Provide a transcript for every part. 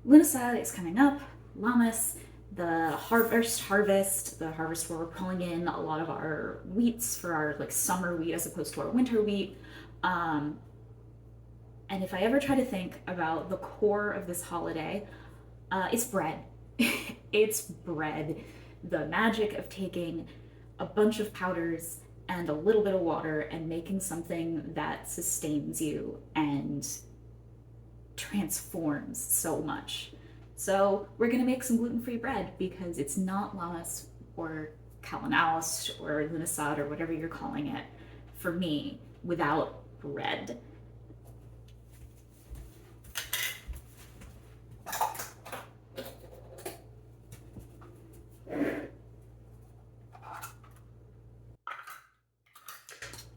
Lughnasadh is coming up, Lammas, the harvest where we're pulling in a lot of our wheats for our like summer wheat as opposed to our winter wheat. Um, and if I ever try to think about the core of this holiday, it's bread. It's bread. The magic of taking a bunch of powders and a little bit of water and making something that sustains you and transforms so much. So we're gonna make some gluten-free bread because it's not Lammas or Calan Awst or Lughnasadh or whatever you're calling it for me without bread.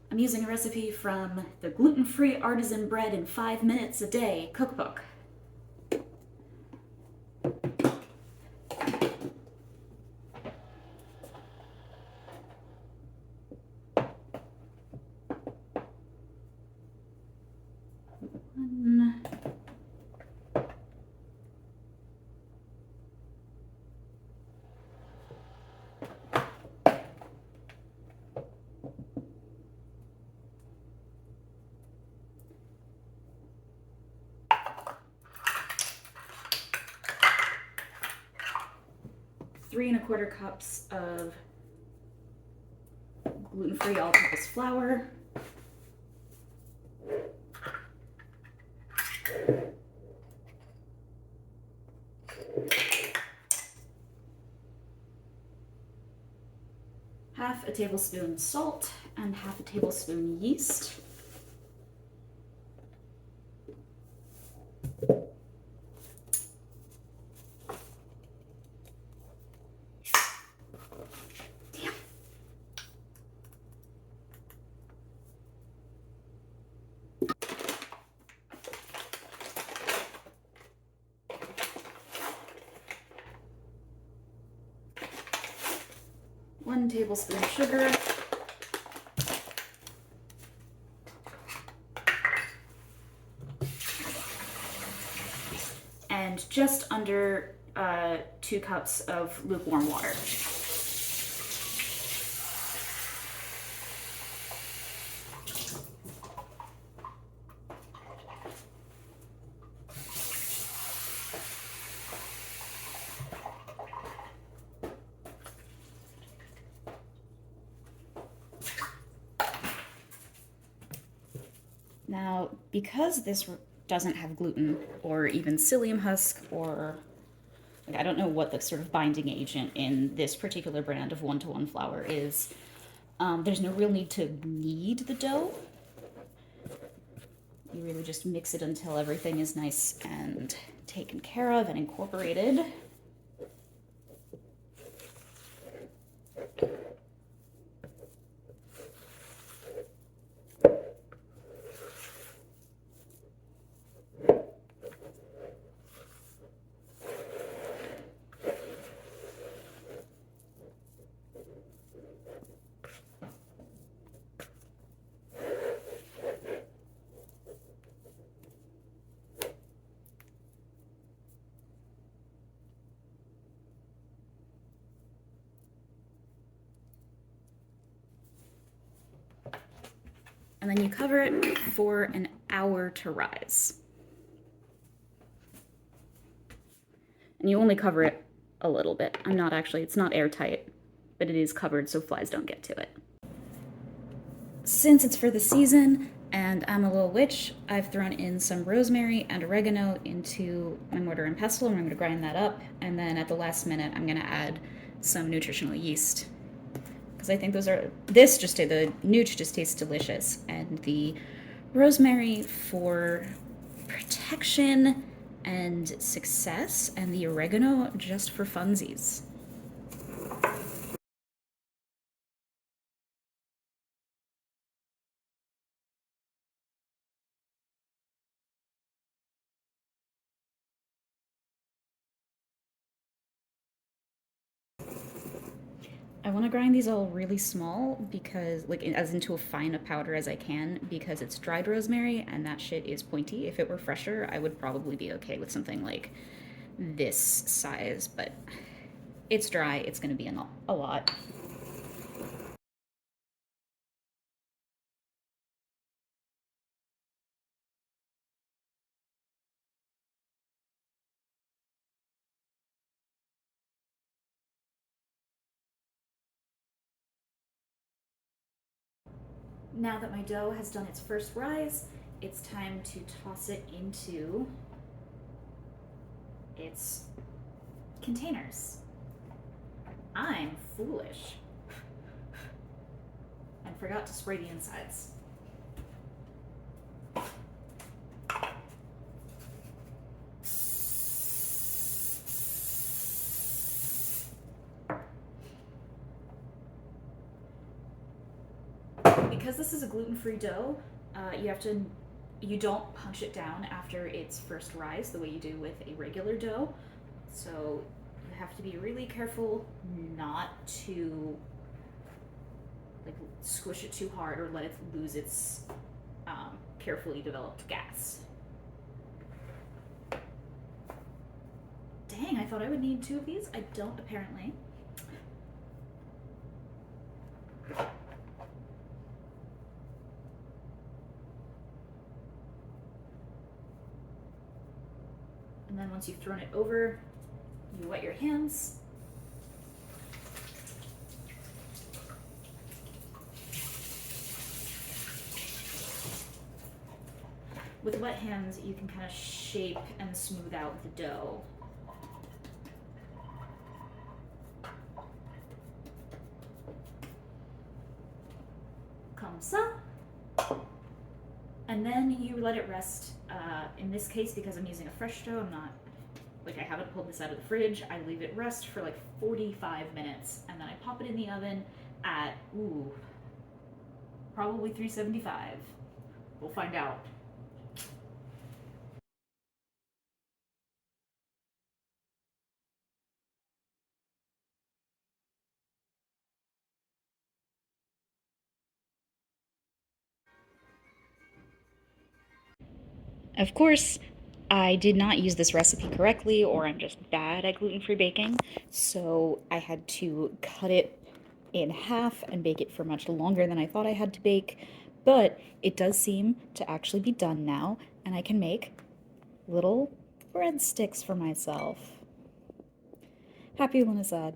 I'm using a recipe from the Gluten-Free Artisan Bread in 5 Minutes a Day cookbook. One, 3 1/4 cups of gluten-free all-purpose flour, 1/2 tablespoon salt, and 1/2 tablespoon yeast. Damn. One tablespoon sugar, and just under 2 cups of lukewarm water. Now, because this doesn't have gluten or even psyllium husk or like, I don't know what the sort of binding agent in this particular brand of one-to-one flour is, there's no real need to knead the dough. You really just mix it until everything is nice and taken care of and incorporated. And then you cover it for an hour to rise. And you only cover it a little bit. It's not airtight, but it is covered so flies don't get to it. Since it's for the season and I'm a little witch, I've thrown in some rosemary and oregano into my mortar and pestle, and I'm going to grind that up. And then at the last minute, I'm going to add some nutritional yeast. Because I think the nooch just tastes delicious. And the rosemary for protection and success, and the oregano just for funsies. I want to grind these all really small because, like, as into a fine a powder as I can, because it's dried rosemary and that shit is pointy. If it were fresher, I would probably be okay with something like this size, but it's dry. It's going to be a lot. Now that my dough has done its first rise, it's time to toss it into its containers. I'm foolish and forgot to spray the insides. Because this is a gluten-free dough, you don't punch it down after its first rise the way you do with a regular dough. So you have to be really careful not to like squish it too hard or let it lose its carefully developed gas. Dang, I thought I would need 2 of these. I don't, apparently. And then once you've thrown it over, you wet your hands. With wet hands, you can kind of shape and smooth out the dough. Comme ça. And then you let it rest. In this case, because I'm using a fresh dough, I haven't pulled this out of the fridge. I leave it rest for like 45 minutes, and then I pop it in the oven at, probably 375. We'll find out. Of course, I did not use this recipe correctly, or I'm just bad at gluten-free baking, so I had to cut it in half and bake it for much longer than I thought I had to bake. But it does seem to actually be done now, and I can make little breadsticks for myself. Happy Lughnasadh.